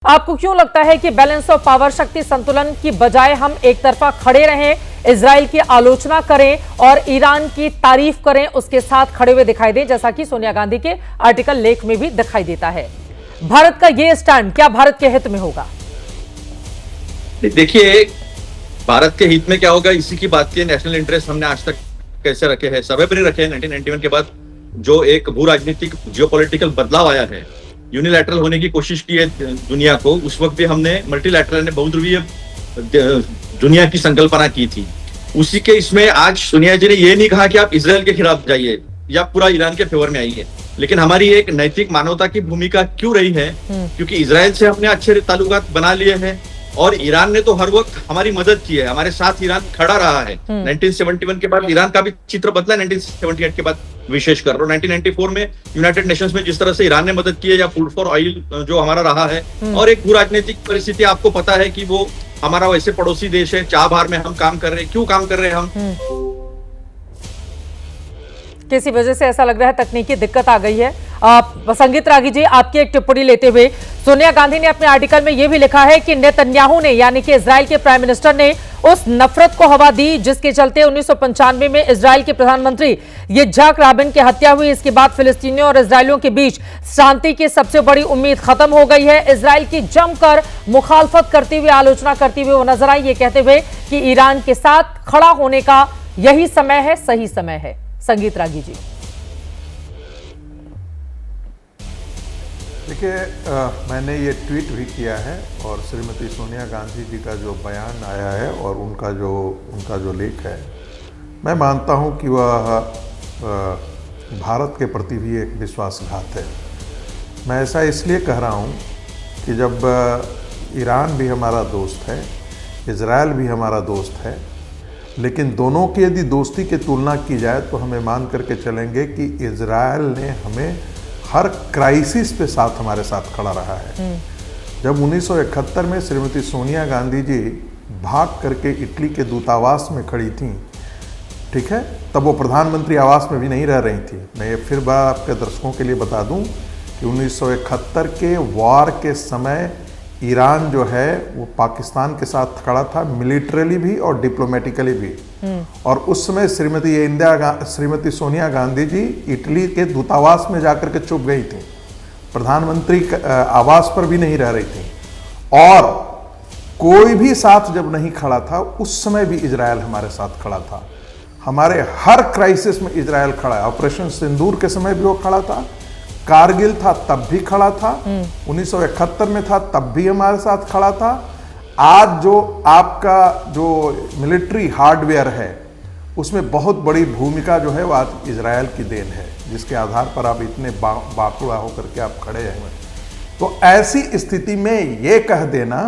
आपको क्यों लगता है कि बैलेंस ऑफ पावर शक्ति संतुलन की बजाय हम एक तरफा खड़े रहें, इजराइल की आलोचना करें और ईरान की तारीफ करें, उसके साथ खड़े हुए दिखाई दें, जैसा कि सोनिया गांधी के आर्टिकल लेख में भी दिखाई देता है। भारत का यह स्टैंड क्या भारत के हित में होगा? देखिए, भारत के हित में क्या होगा, इसी की बात की। नेशनल इंटरेस्ट हमने आज तक कैसे रखे हैं, सर्वोपरि रखे हैं। 1991 के बाद जो एक भू राजनीतिक जियोपॉलिटिकल बदलाव आया है, यूनिलैटरल होने की कोशिश की है दुनिया को, उस वक्त भी हमने मल्टीलैटरल ने बहुध्रुवीय दुनिया की संकल्पना की थी। उसी के इसमें आज सोनिया जी ने ये नहीं कहा कि आप इजराइल के खिलाफ जाइए या पूरा ईरान के फेवर में आइए, लेकिन हमारी एक नैतिक मानवता की भूमिका क्यों रही है, क्योंकि इजराइल से हमने अच्छे ताल्लुकात बना लिए हैं और ईरान ने तो हर वक्त हमारी मदद की है, हमारे साथ ईरान खड़ा रहा है। 1971 के बाद ईरान का भी चित्र बदला, 1978 के बाद विशेषकर, और 1994 में यूनाइटेड नेशंस में जिस तरह से ईरान ने मदद की है, या फूड फॉर ऑयल जो हमारा रहा है, और एक भू राजनीतिक परिस्थिति आपको पता है कि वो हमारा वैसे पड़ोसी देश है, चाबहार में हम काम कर रहे हैं। क्यों काम कर रहे हैं हम? किसी वजह से ऐसा लग रहा है तकनीकी दिक्कत आ गई है। संगीत रागी जी, आपकी एक टिप्पणी लेते हुए, सोनिया गांधी ने अपने आर्टिकल में यह भी लिखा है कि नेतन्याहू ने, यानी कि इजराइल के प्राइम मिनिस्टर ने, उस नफरत को हवा दी जिसके चलते 1995 में इजराइल के प्रधानमंत्री यित्ज़हाक राबिन की हत्या हुई। इसके बाद फिलिस्तीनियों और इजरायलियों के बीच शांति की सबसे बड़ी उम्मीद खत्म हो गई है। इजराइल की जमकर मुखालफत करते हुए, आलोचना करते हुए वो नजर आई, ये कहते हुए कि ईरान के साथ खड़ा होने का यही समय है, सही समय है। संगीत रागी जी, देखिए, मैंने ये ट्वीट भी किया है और श्रीमती सोनिया गांधी जी का जो बयान आया है और उनका जो लेख है, मैं मानता हूँ कि वह भारत के प्रति भी एक विश्वासघात है। मैं ऐसा इसलिए कह रहा हूँ कि जब ईरान भी हमारा दोस्त है, इजराइल भी हमारा दोस्त है, लेकिन दोनों की यदि दोस्ती की तुलना की जाए तो हमें मान करके चलेंगे कि इजराइल ने हमें हर क्राइसिस पे हमारे साथ खड़ा रहा है। जब 1971 में श्रीमती सोनिया गांधी जी भाग करके इटली के दूतावास में खड़ी थी, ठीक है, तब वो प्रधानमंत्री आवास में भी नहीं रह रही थी। मैं ये फिर बार आपके दर्शकों के लिए बता दूं कि 1971 के वॉर के समय ईरान जो है वो पाकिस्तान के साथ खड़ा था, मिलिट्रली भी और डिप्लोमेटिकली भी। और उस समय श्रीमती सोनिया गांधी जी इटली के दूतावास में जाकर के चुप गई थी, प्रधानमंत्री आवास पर भी नहीं रह रही थी, और कोई भी साथ जब नहीं खड़ा था उस समय भी इजराइल हमारे साथ खड़ा था। हमारे हर क्राइसिस में इजराइल खड़ा है। ऑपरेशन सिंदूर के समय भी वो खड़ा था, कारगिल था तब भी खड़ा था, 1971 में था तब भी हमारे साथ खड़ा था। आज जो आपका जो मिलिट्री हार्डवेयर है उसमें बहुत बड़ी भूमिका जो है वो आज इजराइल की देन है, जिसके आधार पर आप इतने बाकुड़ा होकर के आप खड़े हैं। तो ऐसी स्थिति में ये कह देना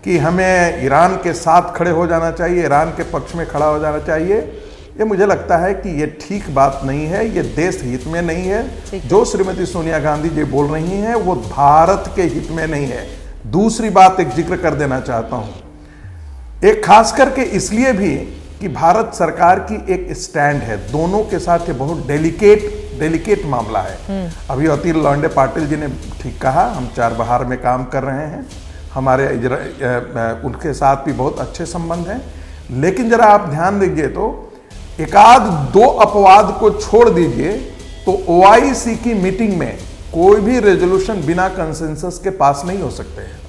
कि हमें ईरान के साथ खड़े हो जाना चाहिए, ईरान के पक्ष में खड़ा हो जाना चाहिए, ये मुझे लगता है कि ये ठीक बात नहीं है, ये देश हित में नहीं है। जो श्रीमती सोनिया गांधी जी बोल रही हैं वो भारत के हित में नहीं है। दूसरी बात एक जिक्र कर देना चाहता हूं, एक खास करके इसलिए भी कि भारत सरकार की एक स्टैंड है, दोनों के साथ ये बहुत डेलिकेट मामला है। अभी अतिल लौंडे पाटिल जी ने ठीक कहा, हम चारबाग में काम कर रहे हैं, हमारे उनके साथ भी बहुत अच्छे संबंध हैं, लेकिन जरा आप ध्यान दीजिए तो एकाध दो अपवाद को छोड़ दीजिए तो OIC की मीटिंग में कोई भी रेजोल्यूशन बिना कंसेंसस के पास नहीं हो सकते हैं।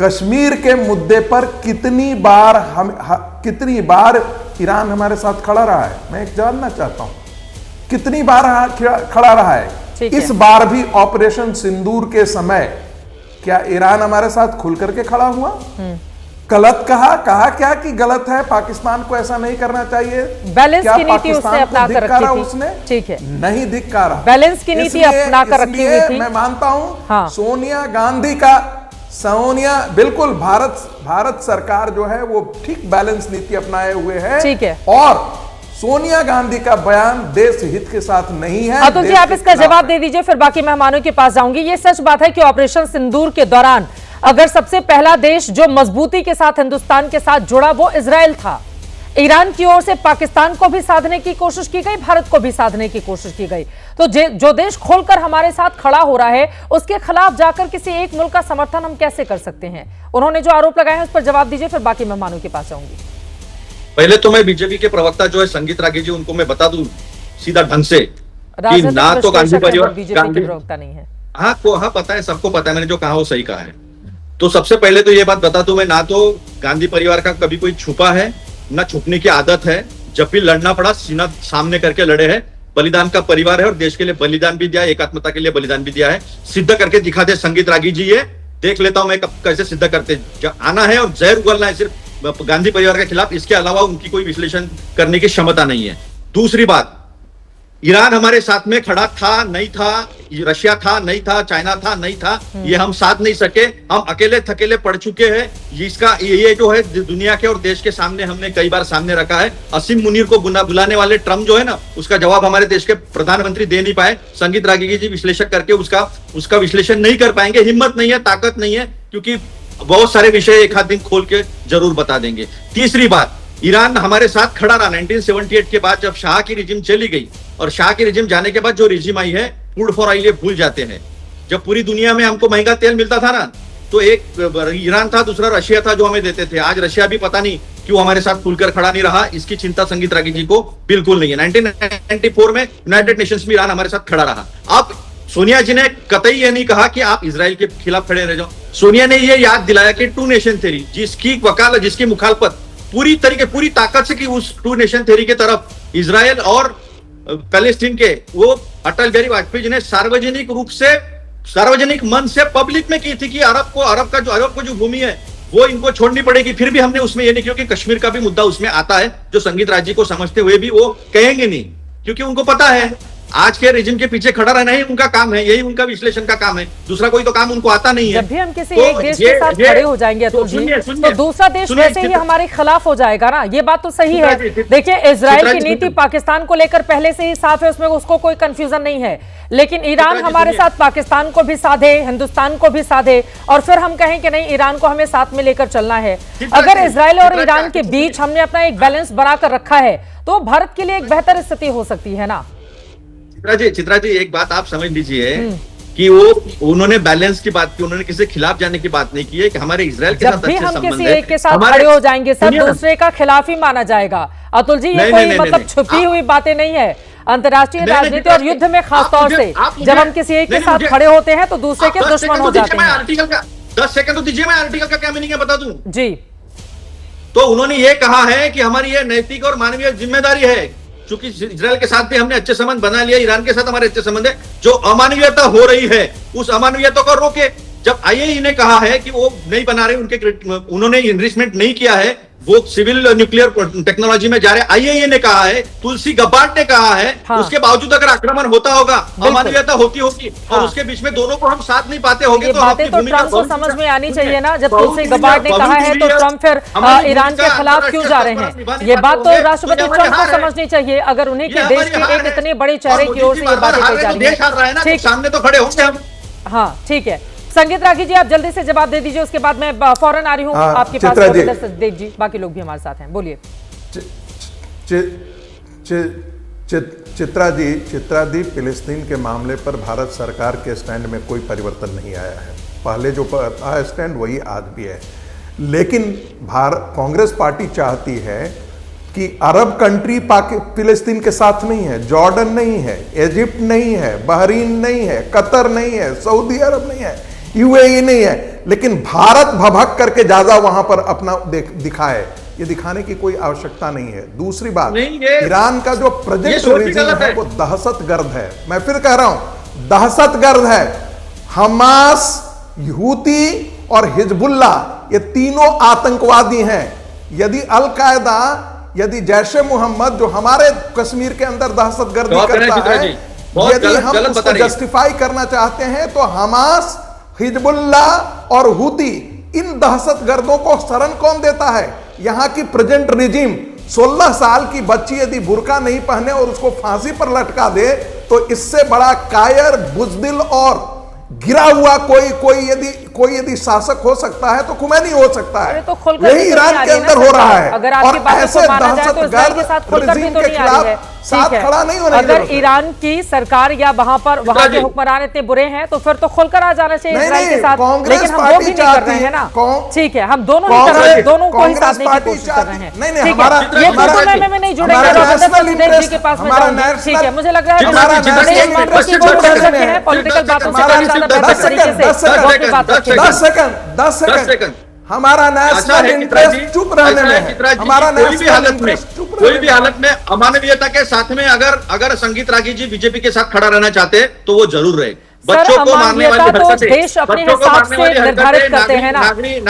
कश्मीर के मुद्दे पर कितनी बार ईरान हमारे साथ खड़ा रहा है, मैं एक जानना चाहता हूं, कितनी बार खड़ा रहा है। इस बार भी ऑपरेशन सिंदूर के समय क्या ईरान हमारे साथ खुल करके खड़ा हुआ? गलत कहा क्या कि गलत है, पाकिस्तान को ऐसा नहीं करना चाहिए, बैलेंस की नीति उसने अपना कर रखी थी, उसने ठीक है, नहीं धिक्कारा, बैलेंस की नीति अपना कर रखी हुई थी। मैं मानता हूं हाँ। सोनिया बिल्कुल भारत सरकार जो है वो ठीक बैलेंस नीति अपनाए हुए है, ठीक है, और सोनिया गांधी का बयान देश हित के साथ नहीं है। अतुल जी, आप इसका जवाब दे दीजिए, फिर बाकी मेहमानों के पास जाऊंगी। ये सच बात है कि ऑपरेशन सिंदूर के दौरान अगर सबसे पहला देश जो मजबूती के साथ हिंदुस्तान के साथ जुड़ा वो इजराइल था। ईरान की ओर से पाकिस्तान को भी साधने की कोशिश की गई, भारत को भी साधने की कोशिश की गई। तो जो देश खोलकर हमारे साथ खड़ा हो रहा है उसके खिलाफ जाकर किसी एक मुल्क का समर्थन हम कैसे कर सकते हैं? उन्होंने जो आरोप लगाए हैं उस पर जवाब दीजिए, फिर बाकी मेहमानों के पास जाऊंगी। पहले तो मैं बीजेपी के प्रवक्ता जो है संगीत रागी जी, उनको मैं बता दूं सीधा ढंग से कि ना तो गांधी परिवार बीजेपी के प्रवक्ता नहीं है। हाँ पता है, सबको पता है, मैंने जो कहा वो सही कहा है। तो सबसे पहले तो ये बात बता दूं मैं, ना तो गांधी परिवार का कभी कोई छुपा है, ना छुपने की आदत है। जब भी लड़ना पड़ा सीना सामने करके लड़े हैं। बलिदान का परिवार है और देश के लिए बलिदान भी दिया है, एकात्मता के लिए बलिदान भी दिया है। सिद्ध करके दिखा दे संगीत रागी जी, ये देख लेता हूं मैं कैसे सिद्ध करते। आना है और जहर उगलना है सिर्फ गांधी परिवार के खिलाफ, इसके अलावा उनकी कोई विश्लेषण करने की क्षमता नहीं है। दूसरी बात, ईरान हमारे साथ में खड़ा था नहीं था, रशिया था नहीं था, चाइना था नहीं था, ये हम साथ नहीं सके, हम अकेले थकेले पड़ चुके हैं। इसका ये जो है दुनिया के और देश के सामने हमने कई बार सामने रखा है। असीम मुनीर को बुलाने वाले ट्रम्प जो है ना, उसका जवाब हमारे देश के प्रधानमंत्री दे नहीं पाए। संगीत रागी जी विश्लेषक करके उसका विश्लेषण नहीं कर पाएंगे, हिम्मत नहीं है, ताकत नहीं है, क्योंकि बहुत सारे विषय एक आध दिन खोल के जरूर बता देंगे। तीसरी बात, ईरान हमारे साथ खड़ा रहा 1978 के बाद, जब शाह की रिजिम चली गई और शाह की रिजिम जाने के बाद जो रिजिम आई है, फूड फॉर ऑयल भूल जाते हैं। जब पूरी दुनिया में हमको महंगा तेल मिलता था ना, तो एक ईरान था, दूसरा रशिया था जो हमें देते थे। आज रशिया भी पता नहीं क्यों हमारे साथ खुलकर खड़ा नहीं रहा, इसकी चिंता संगीत रागी जी को बिल्कुल नहीं है। 1994 में यूनाइटेड नेशंस में ईरान हमारे साथ खड़ा रहा। अब सोनिया जी ने कतई ये नहीं कहा कि आप इजराइल के खिलाफ खड़े रह जाओ। सोनिया ने ये याद दिलाया कि टू नेशन थ्योरी, जिसकी वकालत, जिसकी मुखालफत पूरी ताकत से की उस टू नेशन थ्योरी के तरफ इजराइल और पैलेस्टीन के, वो अटल बिहारी वाजपेयी जी ने सार्वजनिक रूप से, सार्वजनिक मन से पब्लिक में की थी कि अरब को जो भूमि है वो इनको छोड़नी पड़ेगी। फिर भी हमने उसमें ये नहीं किया कि कश्मीर का भी मुद्दा उसमें आता है, जो संगीत राजी को समझते हुए भी वो कहेंगे नहीं, क्योंकि उनको पता है आज के रिजिम के पीछे खड़ा रहना ही उनका काम है, यही उनका विश्लेषण का काम है, दूसरा कोई तो काम उनको आता नहीं है। जब भी हम किसी एक देश के साथ खड़े हो जाएंगे अतुल जी, तो दूसरा देश वैसे ही हमारे खिलाफ हो जाएगा ना, ये बात तो सही है। देखिए, इजराइल की नीति पाकिस्तान को लेकर पहले से ही साफ है, उसमें उसको कोई कंफ्यूजन नहीं है। लेकिन ईरान हमारे साथ पाकिस्तान को भी साधे, हिंदुस्तान को भी साधे, और फिर हम कहें कि नहीं ईरान को हमें साथ में लेकर चलना है। अगर इजराइल और ईरान के बीच हमने अपना एक बैलेंस बनाकर रखा है तो भारत के लिए एक बेहतर स्थिति हो सकती है ना। चित्रा जी एक बात आप समझ लीजिए कि उन्होंने बैलेंस की बात की, उन्होंने किसी के खिलाफ जाने की बात नहीं की है कि हमारे इजराइल के साथ अच्छे संबंध है। जब भी हम किसी एक के साथ खड़े हो जाएंगे सब दूसरे का खिलाफ ही माना जाएगा। अतुल जी, ये कोई मतलब छुपी हुई बातें नहीं है। अंतर्राष्ट्रीय राजनीति और युद्ध में खासतौर से जब हम किसी एक के साथ खड़े होते हैं तो दूसरे के दुश्मन हो जाते हैं। 10 सेकंड तो दीजिए, मैं आर्टिकल का क्या मीनिंग है बता दूं जी। तो उन्होंने ये कहा है कि हमारी ये नैतिक और मानवीय जिम्मेदारी है, चूंकि इजराइल के साथ भी हमने अच्छे संबंध बना लिया, ईरान के साथ हमारे अच्छे संबंध है, जो अमानवीयता हो रही है उस अमानवीयता को रोके। जब आईएई ने कहा है कि वो नहीं बना रहे, उन्होंने इन्वेस्टमेंट नहीं किया है, वो सिविल न्यूक्लियर टेक्नोलॉजी में जा रहे हैं, आईएई ने कहा है, तुलसी गब्बार्ड ने कहा है, हाँ। उसके बावजूद अगर आक्रमण होता होगा, अमानवीयता होती होगी, और उसके बीच में दोनों को हम साथ नहीं पाते होंगे, तो बातें तो ट्रम्प को समझ में आनी चाहिए ना। जब तुलसी गब्बार्ड ने कहा है तो ट्रम्प फिर ईरान के खिलाफ क्यों जा रहे हैं? ये बात तो राष्ट्रपति ट्रम्प को समझनी चाहिए, अगर उन्हीं के देश के एक इतने बड़े चेहरे की ओर से ये बातें कही जा रही है। ठीक, सामने तो खड़े होंगे हम। हाँ ठीक है, संगीत रागी जी आप जल्दी से जवाब दे दीजिए, उसके बाद मैं फौरन आ रही हूँ आपके पास। सचदेव जी, बाकी लोग भी हमारे साथ हैं, बोलिए। चित्रा जी, फिलिस्तीन के मामले पर भारत सरकार के स्टैंड में कोई परिवर्तन नहीं आया है। पहले जो था स्टैंड वही आज भी है, लेकिन कांग्रेस पार्टी चाहती है कि अरब कंट्री फिलिस्तीन के साथ नहीं है, जॉर्डन नहीं है, इजिप्ट नहीं है, बहरीन नहीं है, कतर नहीं है, सऊदी अरब नहीं है, यूएई नहीं है, लेकिन भारत भभक करके ज्यादा वहां पर अपना दिखाए, ये दिखाने की कोई आवश्यकता नहीं है। दूसरी बात, ईरान का जो प्रोजेक्ट रिजीम है वो दहशतगर्द है। मैं फिर कह रहा हूं, दहशतगर्द है। हमास, हूती और हिजबुल्ला, ये तीनों आतंकवादी हैं। यदि अल कायदा, यदि जैश मोहम्मद जो हमारे कश्मीर के अंदर दहशतगर्दी करता है, यदि हम उसको जस्टिफाई करना चाहते हैं, तो हमास, हिजबुल्ला और हूती, इन दहशतगर्दों को शरण कौन देता है? यहां की प्रेजेंट रिजीम 16 साल की बच्ची यदि बुर्का नहीं पहने और उसको फांसी पर लटका दे, तो इससे बड़ा कायर, बुजदिल और गिरा हुआ कोई यदि शासक हो सकता है तो खुमैनी हो सकता है। तो खुलकर यही ईरान के अंदर हो रहा है। अगर आपकी बातों को माना जाए तो इस्राइल के साथ खुलकर भी तो नहीं आ रही है। साथ खड़ा नहीं होने अगर ईरान की सरकार या वहां के हुक्मरान इतने बुरे हैं तो फिर तो खुलकर आ जाना चाहिए इस्राइल के साथ, लेकिन हम वो भी नहीं कर रहे हैं ना। ठीक है, हम दोनों नहीं कर रहे, दोनों को ही साधने की कोशिश कर रहे हैं। ठीक है, ये खुलकर में नहीं जुड़ेंगे रविंद्र जी के पास में जाऊंगी। ठीक है, मुझे लग रहा है पॉलिटिकल बातों से ज्यादा बेहतर तरीके से बात रखें। 10 सेकंड हमारा नेशनल इंटरेस्ट चुप रहने में है। हमारा कोई भी हालत में अमानवीयता के साथ में अगर संगीत रागी जी बीजेपी के साथ खड़ा रहना चाहते हैं तो वो जरूर रहे। बच्चों को मारने वाली तो देश अपने हिसाब से निर्धारित करते हैं ना।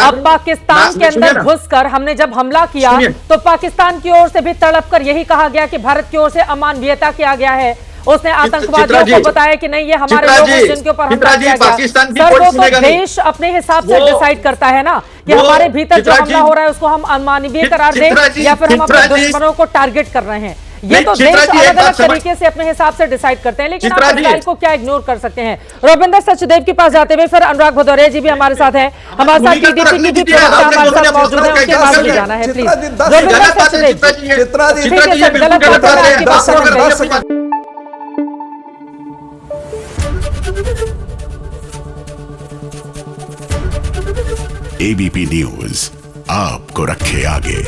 अब पाकिस्तान के अंदर घुसकर हमने जब हमला किया तो पाकिस्तान की ओर से भी तड़प कर यही कहा गया कि भारत की ओर से अमानवीयता किया गया है। उसने आतंकवादियों को बताया कि नहीं, ये हमारे लोग हैं जिनके ऊपर हमला किया गया। सर, वो तो देश अपने हिसाब से डिसाइड करता है ना कि हमारे भीतर जो हमला हो रहा है उसको हम अमानवीय करार दें या फिर हम अपने दुश्मनों को टारगेट कर रहे हैं। ये तो देश अलग अलग तरीके से अपने हिसाब से डिसाइड करते हैं, लेकिन आप इस्राइल को क्या इग्नोर कर सकते हैं। रविंद्र सचदेव के पास जाते हुए फिर अनुराग भदौरिया जी भी हमारे साथ हैं, हमारे साथ टीडीपी की भी प्रवक्ता हमारे साथ मौजूद है, उनके पास भी जाना है प्लीज। रविंद्र सचदेव जी, ठीक है सर, गलत बात है, आपकी बात समझ गई। एबीपी न्यूज आपको रखे आगे।